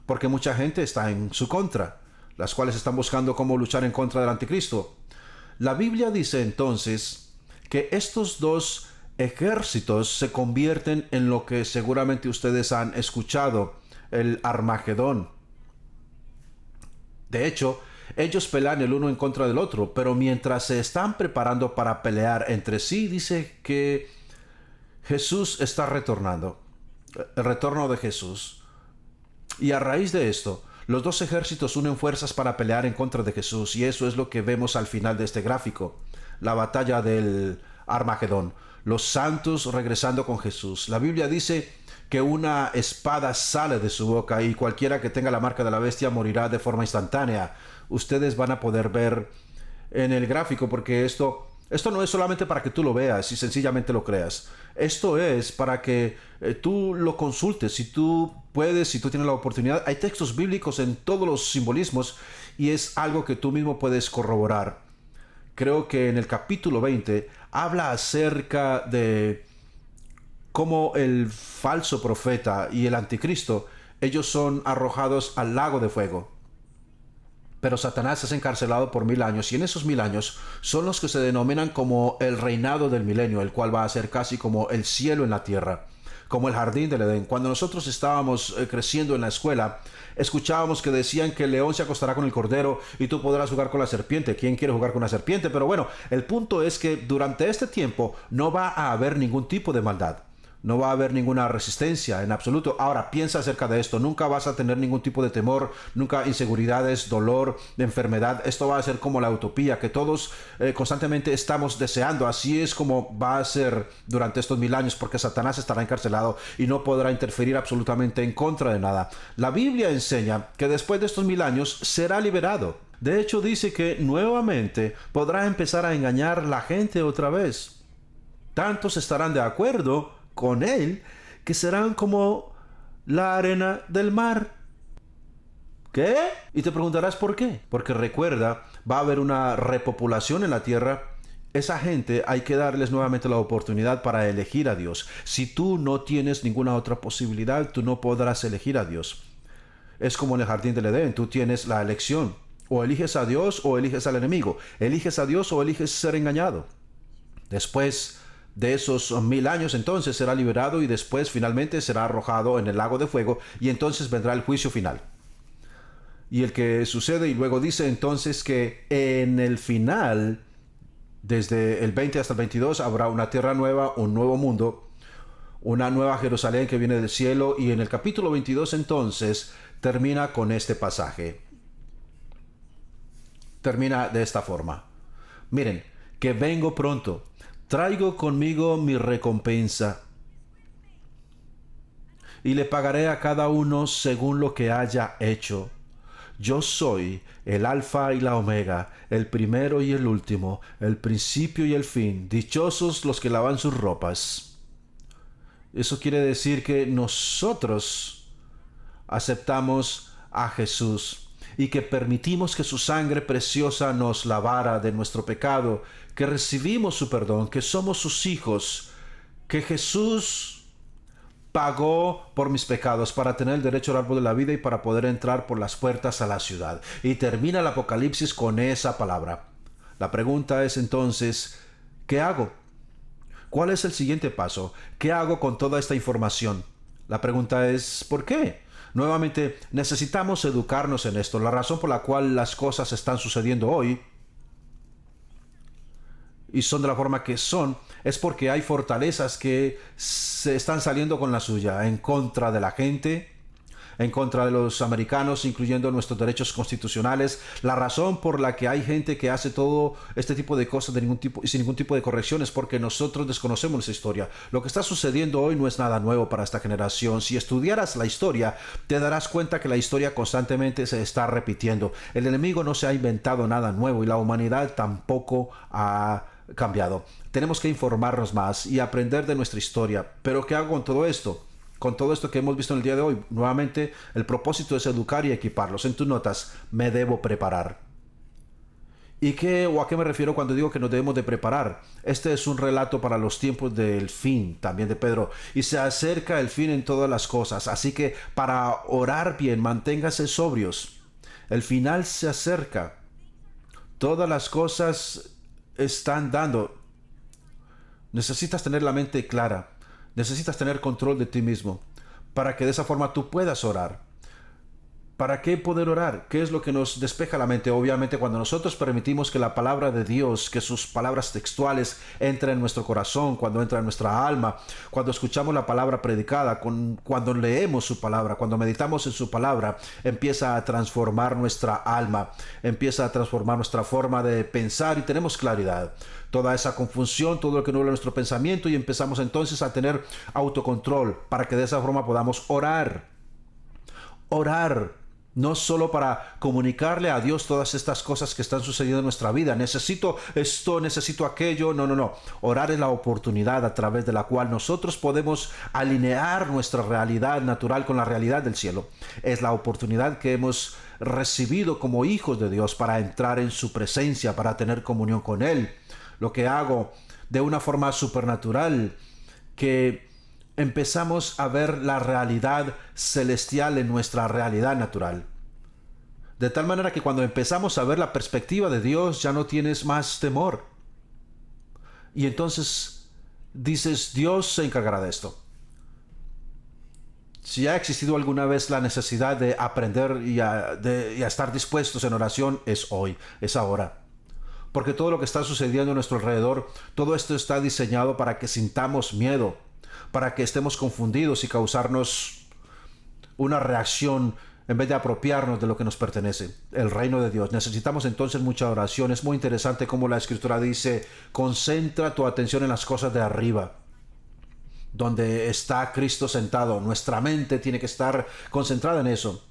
porque mucha gente está en su contra, las cuales están buscando cómo luchar en contra del anticristo. La Biblia dice entonces que estos dos ejércitos se convierten en lo que seguramente ustedes han escuchado, el Armagedón. De hecho, ellos pelean el uno en contra del otro, pero mientras se están preparando para pelear entre sí, dice que Jesús está retornando, el retorno de Jesús. Y a raíz de esto, los dos ejércitos unen fuerzas para pelear en contra de Jesús, y eso es lo que vemos al final de este gráfico, la batalla del Armagedón, los santos regresando con Jesús. La Biblia dice que una espada sale de su boca y cualquiera que tenga la marca de la bestia morirá de forma instantánea. Ustedes van a poder ver en el gráfico, porque esto no es solamente para que tú lo veas y sencillamente lo creas. Esto es para que tú lo consultes, si tú puedes, si tú tienes la oportunidad. Hay textos bíblicos en todos los simbolismos y es algo que tú mismo puedes corroborar. Creo que en el capítulo 20 habla acerca de cómo el falso profeta y el anticristo, ellos son arrojados al lago de fuego. Pero Satanás es encarcelado por 1000 años, y en esos 1000 años son los que se denominan como el reinado del milenio, el cual va a ser casi como el cielo en la tierra, como el jardín del Edén. Cuando nosotros estábamos creciendo en la escuela, escuchábamos que decían que el león se acostará con el cordero y tú podrás jugar con la serpiente. ¿Quién quiere jugar con la serpiente? Pero bueno, el punto es que durante este tiempo no va a haber ningún tipo de maldad. No va a haber ninguna resistencia en absoluto. Ahora, piensa acerca de esto. Nunca vas a tener ningún tipo de temor, nunca inseguridades, dolor, enfermedad. Esto va a ser como la utopía que todos constantemente estamos deseando. Así es como va a ser durante estos 1000 años, porque Satanás estará encarcelado y no podrá interferir absolutamente en contra de nada. La Biblia enseña que después de estos 1000 años será liberado. De hecho, dice que nuevamente podrá empezar a engañar la gente otra vez. Tantos estarán de acuerdo con él que serán como la arena del mar. ¿Qué? Y te preguntarás por qué. Porque recuerda, va a haber una repopulación en la tierra. Esa gente hay que darles nuevamente la oportunidad para elegir a Dios. Si tú no tienes ninguna otra posibilidad, tú no podrás elegir a Dios. Es como en el jardín del Edén, tú tienes la elección. O eliges a Dios o eliges al enemigo. Eliges a Dios o eliges ser engañado. Después de esos 1000 años, entonces será liberado y después finalmente será arrojado en el lago de fuego, y entonces vendrá el juicio final. Y el que sucede, y luego dice entonces que en el final, desde el 20 hasta el 22, habrá una tierra nueva, un nuevo mundo, una nueva Jerusalén que viene del cielo. Y en el capítulo 22 entonces termina con este pasaje. Termina de esta forma: miren, que vengo pronto. Traigo conmigo mi recompensa, y le pagaré a cada uno según lo que haya hecho. Yo soy el Alfa y la Omega, el primero y el último, el principio y el fin. Dichosos los que lavan sus ropas. Eso quiere decir que nosotros aceptamos a Jesús y que permitimos que su sangre preciosa nos lavara de nuestro pecado, que recibimos su perdón, que somos sus hijos, que Jesús pagó por mis pecados para tener el derecho al árbol de la vida y para poder entrar por las puertas a la ciudad. Y termina el Apocalipsis con esa palabra. La pregunta es entonces, ¿qué hago? ¿Cuál es el siguiente paso? ¿Qué hago con toda esta información? La pregunta es, ¿por qué? Nuevamente, necesitamos educarnos en esto. La razón por la cual las cosas están sucediendo hoy y son de la forma que son, es porque hay fortalezas que se están saliendo con la suya en contra de la gente, en contra de los americanos, incluyendo nuestros derechos constitucionales. La razón por la que hay gente que hace todo este tipo de cosas de ningún tipo y sin ningún tipo de corrección es porque nosotros desconocemos esa historia. Lo que está sucediendo hoy no es nada nuevo para esta generación. Si estudiaras la historia, te darás cuenta que la historia constantemente se está repitiendo. El enemigo no se ha inventado nada nuevo y la humanidad tampoco ha cambiado. Tenemos que informarnos más y aprender de nuestra historia. Pero ¿qué hago con todo esto? Con todo esto que hemos visto en el día de hoy, nuevamente el propósito es educar y equiparlos. En tus notas, me debo preparar. ¿Y qué o a qué me refiero cuando digo que nos debemos de preparar? Este es un relato para los tiempos del fin, también de Pedro. Y se acerca el fin en todas las cosas. Así que para orar bien, manténgase sobrios. El final se acerca. Todas las cosas están dando. Necesitas tener la mente clara. Necesitas tener control de ti mismo para que de esa forma tú puedas orar. ¿Para qué poder orar? ¿Qué es lo que nos despeja la mente? Obviamente cuando nosotros permitimos que la palabra de Dios, que sus palabras textuales entren en nuestro corazón, cuando entra en nuestra alma, cuando escuchamos la palabra predicada, cuando leemos su palabra, cuando meditamos en su palabra, empieza a transformar nuestra alma, empieza a transformar nuestra forma de pensar y tenemos claridad. Toda esa confusión, todo lo que nubla nuestro pensamiento y empezamos entonces a tener autocontrol para que de esa forma podamos orar. Orar. No solo para comunicarle a Dios todas estas cosas que están sucediendo en nuestra vida. Necesito esto, necesito aquello. No. Orar es la oportunidad a través de la cual nosotros podemos alinear nuestra realidad natural con la realidad del cielo. Es la oportunidad que hemos recibido como hijos de Dios para entrar en su presencia, para tener comunión con Él. Lo que hago de una forma supernatural, que empezamos a ver la realidad celestial en nuestra realidad natural. De tal manera que cuando empezamos a ver la perspectiva de Dios, ya no tienes más temor. Y entonces dices, Dios se encargará de esto. Si ha existido alguna vez la necesidad de aprender y a estar dispuestos en oración, es hoy, es ahora. Porque todo lo que está sucediendo a nuestro alrededor, todo esto está diseñado para que sintamos miedo, para que estemos confundidos y causarnos una reacción en vez de apropiarnos de lo que nos pertenece, el reino de Dios. Necesitamos entonces mucha oración. Es muy interesante como la Escritura dice, concentra tu atención en las cosas de arriba, donde está Cristo sentado. Nuestra mente tiene que estar concentrada en eso.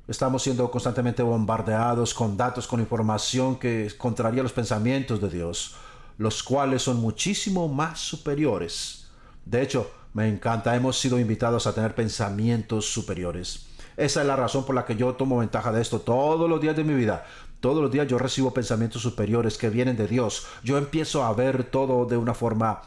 Estamos siendo constantemente bombardeados con datos, con información que contraría los pensamientos de Dios, los cuales son muchísimo más superiores. De hecho, me encanta, hemos sido invitados a tener pensamientos superiores. Esa es la razón por la que yo tomo ventaja de esto todos los días de mi vida. Todos los días yo recibo pensamientos superiores que vienen de Dios. Yo empiezo a ver todo de una forma.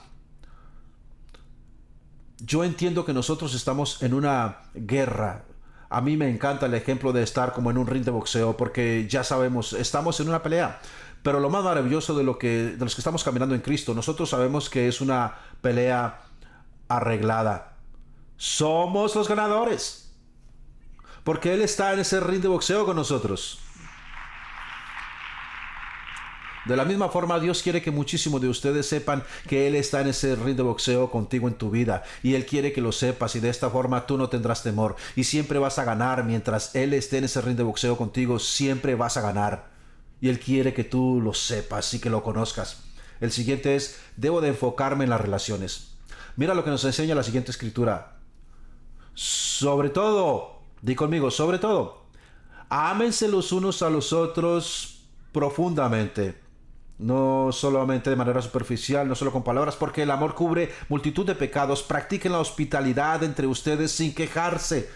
Yo entiendo que nosotros estamos en una guerra. A mí me encanta el ejemplo de estar como en un ring de boxeo, porque ya sabemos, estamos en una pelea. Pero lo más maravilloso de los que estamos caminando en Cristo, nosotros sabemos que es una pelea arreglada. Somos los ganadores, porque Él está en ese ring de boxeo con nosotros. De la misma forma, Dios quiere que muchísimos de ustedes sepan que Él está en ese ring de boxeo contigo en tu vida. Y Él quiere que lo sepas, y de esta forma tú no tendrás temor. Y siempre vas a ganar. Mientras Él esté en ese ring de boxeo contigo, siempre vas a ganar. Y Él quiere que tú lo sepas y que lo conozcas. El siguiente es, debo de enfocarme en las relaciones. Mira lo que nos enseña la siguiente escritura. Sobre todo, di conmigo, sobre todo, ámense los unos a los otros profundamente. No solamente de manera superficial, no solo con palabras, porque el amor cubre multitud de pecados. Practiquen la hospitalidad entre ustedes sin quejarse.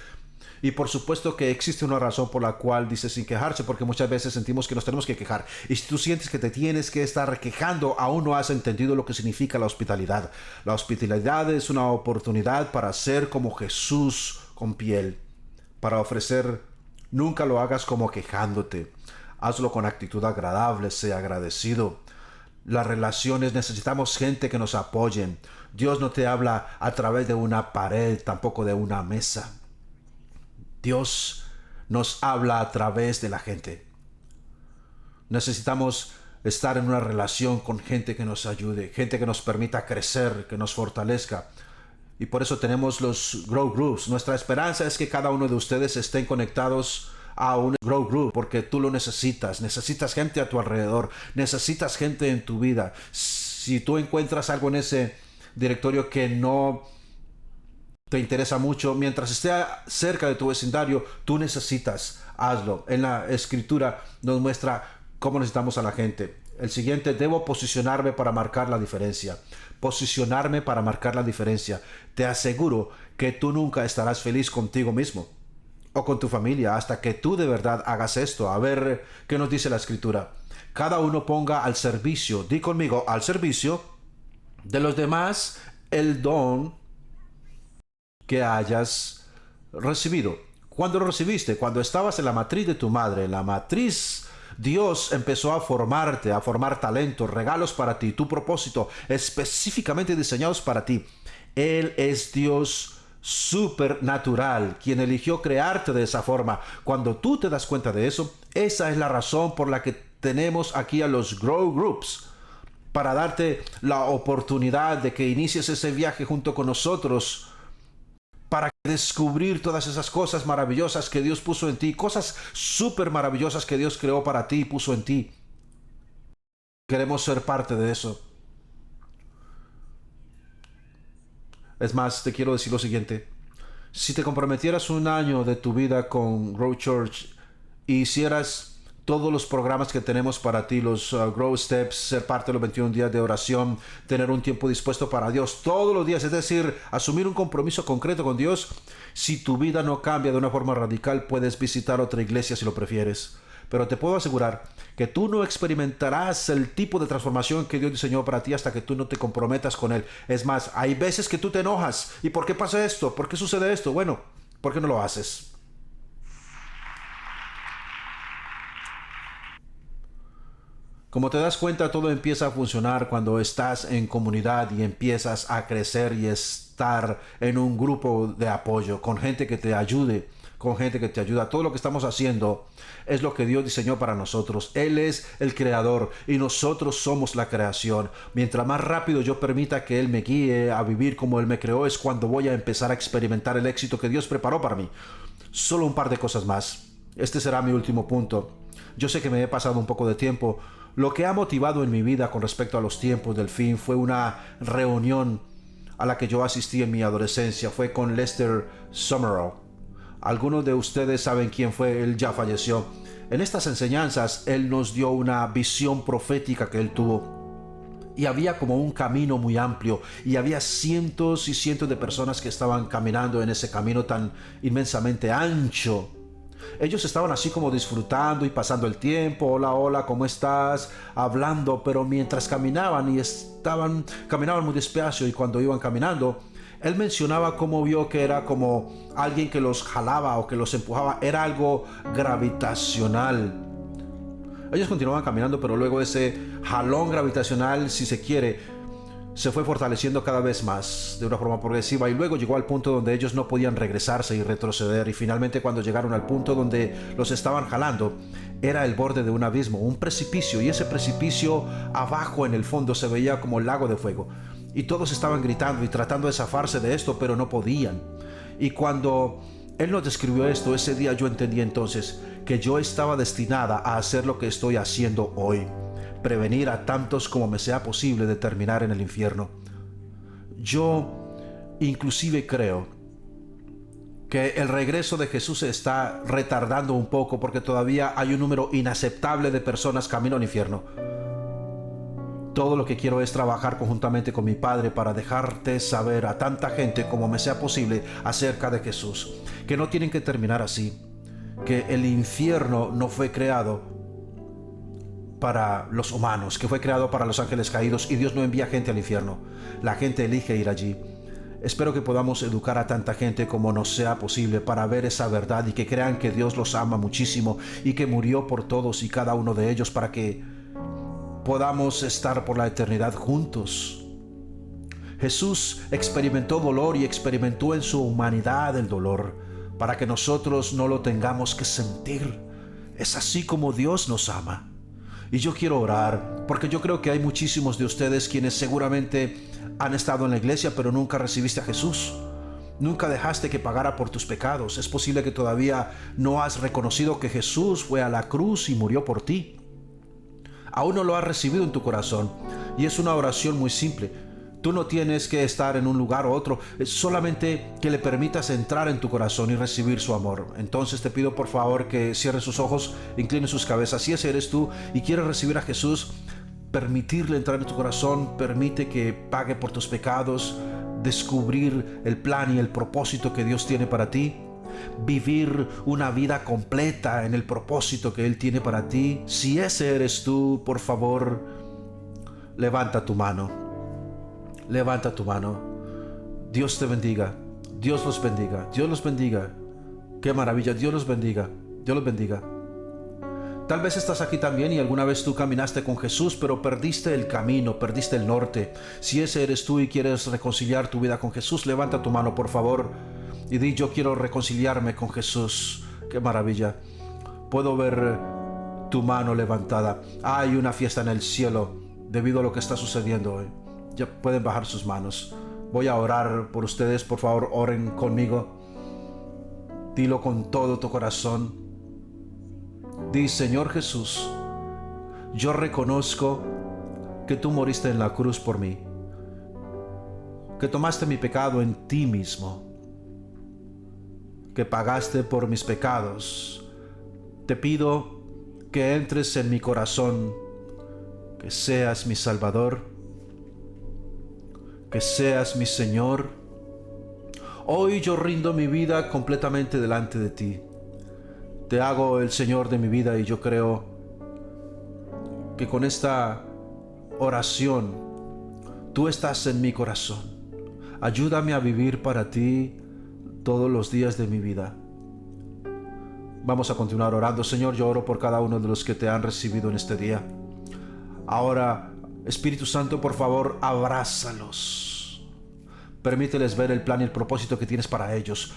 Y por supuesto que existe una razón por la cual dice sin quejarse, porque muchas veces sentimos que nos tenemos que quejar. Y si tú sientes que te tienes que estar quejando, aún no has entendido lo que significa la hospitalidad. La hospitalidad es una oportunidad para ser como Jesús con piel, para ofrecer. Nunca lo hagas como quejándote. Hazlo con actitud agradable, sea agradecido. las relaciones, necesitamos gente que nos apoyen. Dios no te habla a través de una pared, tampoco de una mesa. Dios nos habla a través de la gente. Necesitamos estar en una relación con gente que nos ayude, gente que nos permita crecer, que nos fortalezca. Y por eso tenemos los Grow Groups. Nuestra esperanza es que cada uno de ustedes estén conectados a un Grow Group, porque tú lo necesitas. Necesitas gente a tu alrededor. Necesitas gente en tu vida. Si tú encuentras algo en ese directorio que no te interesa mucho, mientras esté cerca de tu vecindario, tú necesitas, hazlo. En la escritura nos muestra cómo necesitamos a la gente. El siguiente, debo posicionarme para marcar la diferencia. Posicionarme para marcar la diferencia. Te aseguro que tú nunca estarás feliz contigo mismo o con tu familia hasta que tú de verdad hagas esto. A ver qué nos dice la escritura. Cada uno ponga al servicio, di conmigo, al servicio de los demás el don que hayas recibido. ¿Cuándo lo recibiste? Cuando estabas en la matriz de tu madre. En la matriz Dios empezó a formarte, a formar talentos, regalos para ti, tu propósito específicamente diseñados para ti. Él es Dios supernatural, quien eligió crearte de esa forma. Cuando tú te das cuenta de eso, esa es la razón por la que tenemos aquí a los Grow Groups, para darte la oportunidad de que inicies ese viaje junto con nosotros, para descubrir todas esas cosas maravillosas que Dios puso en ti, cosas súper maravillosas que Dios creó para ti y puso en ti. Queremos ser parte de eso. Es más, te quiero decir lo siguiente. Si te comprometieras un año de tu vida con Grow Church y hicieras todos los programas que tenemos para ti, los Grow Steps, ser parte de los 21 días de oración, tener un tiempo dispuesto para Dios todos los días, es decir, asumir un compromiso concreto con Dios. Si tu vida no cambia de una forma radical, puedes visitar otra iglesia si lo prefieres. Pero te puedo asegurar que tú no experimentarás el tipo de transformación que Dios diseñó para ti hasta que tú no te comprometas con Él. Es más, hay veces que tú te enojas. ¿Y por qué pasa esto? ¿Por qué sucede esto? Bueno, ¿por qué no lo haces? Como te das cuenta, todo empieza a funcionar cuando estás en comunidad y empiezas a crecer y estar en un grupo de apoyo, con gente que te ayude, con gente que te ayuda. Todo lo que estamos haciendo es lo que Dios diseñó para nosotros. Él es el creador y nosotros somos la creación. Mientras más rápido yo permita que Él me guíe a vivir como Él me creó, es cuando voy a empezar a experimentar el éxito que Dios preparó para mí. Solo un par de cosas más. Este será mi último punto. Yo sé que me he pasado un poco de tiempo. Lo que ha motivado en mi vida con respecto a los tiempos del fin fue una reunión a la que yo asistí en mi adolescencia. Fue con Lester Summerall. Algunos de ustedes saben quién fue, él ya falleció. En estas enseñanzas, él nos dio una visión profética que él tuvo. Y había como un camino muy amplio y había cientos y cientos de personas que estaban caminando en ese camino tan inmensamente ancho. Ellos estaban así como disfrutando y pasando el tiempo. Hola, hola, ¿cómo estás? Hablando, pero mientras caminaban caminaban muy despacio, y cuando iban caminando, él mencionaba cómo vio que era como alguien que los jalaba o que los empujaba. Era algo gravitacional. Ellos continuaban caminando, pero luego ese jalón gravitacional, si se quiere, se fue fortaleciendo cada vez más de una forma progresiva, y luego llegó al punto donde ellos no podían regresarse y retroceder, y finalmente cuando llegaron al punto donde los estaban jalando, era el borde de un abismo, un precipicio, y ese precipicio abajo en el fondo se veía como el lago de fuego, y todos estaban gritando y tratando de zafarse de esto, pero no podían. Y cuando él nos describió esto, ese día yo entendí entonces que yo estaba destinada a hacer lo que estoy haciendo hoy: prevenir a tantos como me sea posible de terminar en el infierno. Yo inclusive creo que el regreso de Jesús se está retardando un poco, porque todavía hay un número inaceptable de personas camino al infierno. Todo lo que quiero es trabajar conjuntamente con mi Padre para dejarte saber a tanta gente como me sea posible acerca de Jesús, que no tienen que terminar así, que el infierno no fue creado para los humanos, que fue creado para los ángeles caídos, y Dios no envía gente al infierno. La gente elige ir allí. Espero que podamos educar a tanta gente como nos sea posible para ver esa verdad y que crean que Dios los ama muchísimo y que murió por todos y cada uno de ellos para que podamos estar por la eternidad juntos. Jesús experimentó dolor y experimentó en su humanidad el dolor para que nosotros no lo tengamos que sentir. Es así como Dios nos ama. Y yo quiero orar porque yo creo que hay muchísimos de ustedes quienes seguramente han estado en la iglesia pero nunca recibiste a Jesús. Nunca dejaste que pagara por tus pecados. Es posible que todavía no has reconocido que Jesús fue a la cruz y murió por ti. Aún no lo has recibido en tu corazón. Y es una oración muy simple. Tú no tienes que estar en un lugar u otro. Es solamente que le permitas entrar en tu corazón y recibir su amor. Entonces te pido por favor que cierren sus ojos, inclinen sus cabezas. Si ese eres tú y quieres recibir a Jesús, permitirle entrar en tu corazón, permite que pague por tus pecados, descubrir el plan y el propósito que Dios tiene para ti, vivir una vida completa en el propósito que Él tiene para ti. Si ese eres tú, por favor, levanta tu mano. Levanta tu mano. Dios te bendiga. Dios los bendiga. Dios los bendiga. Qué maravilla. Dios los bendiga. Dios los bendiga. Tal vez estás aquí también y alguna vez tú caminaste con Jesús, pero perdiste el camino, perdiste el norte. Si ese eres tú y quieres reconciliar tu vida con Jesús, levanta tu mano, por favor, y di: yo quiero reconciliarme con Jesús. Qué maravilla. Puedo ver tu mano levantada. Hay una fiesta en el cielo debido a lo que está sucediendo hoy. Ya pueden bajar sus manos. Voy a orar por ustedes. Por favor, oren conmigo. Dilo con todo tu corazón. Di: Señor Jesús, yo reconozco que tú moriste en la cruz por mí, que tomaste mi pecado en ti mismo, que pagaste por mis pecados. Te pido que entres en mi corazón, que seas mi Salvador, que seas mi Señor. Hoy yo rindo mi vida completamente delante de ti. Te hago el Señor de mi vida y yo creo que con esta oración tú estás en mi corazón. Ayúdame a vivir para ti todos los días de mi vida. Vamos a continuar orando. Señor, yo oro por cada uno de los que te han recibido en este día. Ahora, Espíritu Santo, por favor, abrázalos. Permíteles ver el plan y el propósito que tienes para ellos.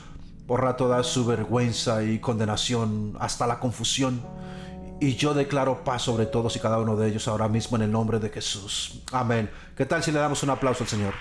Borra toda su vergüenza y condenación, hasta la confusión. Y yo declaro paz sobre todos y cada uno de ellos ahora mismo en el nombre de Jesús. Amén. ¿Qué tal si le damos un aplauso al Señor?